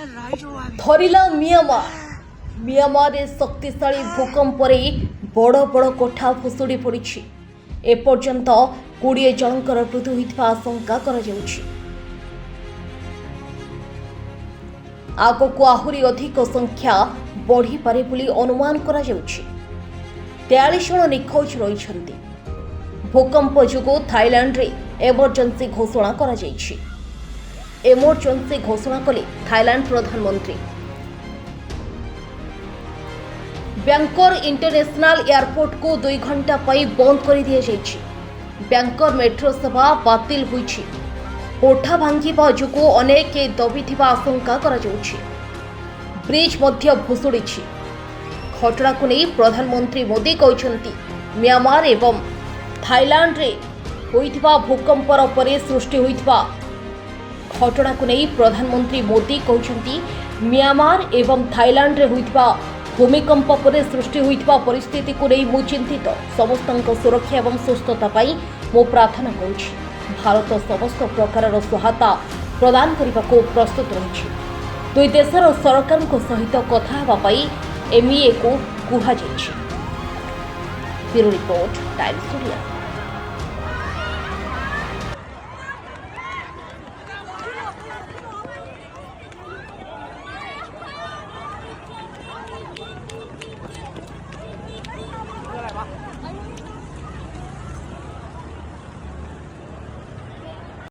ଧରିଲା ମିଆଁମାରରେ ଶକ୍ତିଶାଳୀ ଭୂକମ୍ପରେ ବଡ଼ ବଡ଼ କୋଠା ଭୁଶୁଡ଼ି ପଡ଼ିଛି। ଏପର୍ଯ୍ୟନ୍ତ 20 ଜଣଙ୍କର ମୃତ୍ୟୁ ହୋଇଥିବା ଆଶଙ୍କା କରାଯାଉଛି। ଆଗକୁ ଆହୁରି ଅଧିକ ସଂଖ୍ୟା ବଢ଼ିପାରେ ବୋଲି ଅନୁମାନ କରାଯାଉଛି। 43 ଜଣ ନିଖୋଜ ରହିଛନ୍ତି। ଭୂକମ୍ପ ଯୋଗୁଁ ଥାଇଲାଣ୍ଡରେ ଏମର୍ଜେନ୍ସି ଘୋଷଣା କରାଯାଇଛି। ଏମର୍ଜେନ୍ସି ଘୋଷଣା କଲେ ଥାଇଲାଣ୍ଡ ପ୍ରଧାନମନ୍ତ୍ରୀ। ବ୍ୟାଙ୍କର ଇଣ୍ଟରନ୍ୟାସନାଲ ଏୟାରପୋର୍ଟକୁ 2 ଘଣ୍ଟା ପାଇଁ ବନ୍ଦ କରିଦିଆଯାଇଛି। ବ୍ୟାଙ୍କର ମେଟ୍ରୋ ସେବା ବାତିଲ ହୋଇଛି। କୋଠା ଭାଙ୍ଗିବା ଯୋଗୁଁ ଅନେକ ଦବିଥିବା ଆଶଙ୍କା କରାଯାଉଛି। ବ୍ରିଜ୍ ମଧ୍ୟ ଭୁଶୁଡ଼ିଛି। ଘଟଣାକୁ ନେଇ ପ୍ରଧାନମନ୍ତ୍ରୀ ମୋଦି କହିଛନ୍ତି, ମିଆଁମାର ଏବଂ ଥାଇଲାଣ୍ଡରେ ହୋଇଥିବା ଭୂକମ୍ପର ପରେ ସୃଷ୍ଟି ହୋଇଥିବା ଘଟଣାକୁ ନେଇ ପ୍ରଧାନମନ୍ତ୍ରୀ ମୋଦି କହିଛନ୍ତି, ମିଆଁମାର ଏବଂ ଥାଇଲାଣ୍ଡରେ ହୋଇଥିବା ଭୂମିକମ୍ପ ପରେ ସୃଷ୍ଟି ହୋଇଥିବା ପରିସ୍ଥିତିକୁ ନେଇ ମୁଁ ଚିନ୍ତିତ। ସମସ୍ତଙ୍କ ସୁରକ୍ଷା ଏବଂ ସୁସ୍ଥତା ପାଇଁ ମୁଁ ପ୍ରାର୍ଥନା କରୁଛି। ଭାରତ ସମସ୍ତ ପ୍ରକାରର ସହାୟତା ପ୍ରଦାନ କରିବାକୁ ପ୍ରସ୍ତୁତ ରହିଛି। ଦୁଇ ଦେଶର ସରକାରଙ୍କ ସହିତ କଥା ହେବା ପାଇଁ ଏମ୍ଇଏକୁ କୁହାଯାଇଛି। Bureau report, Times Odia.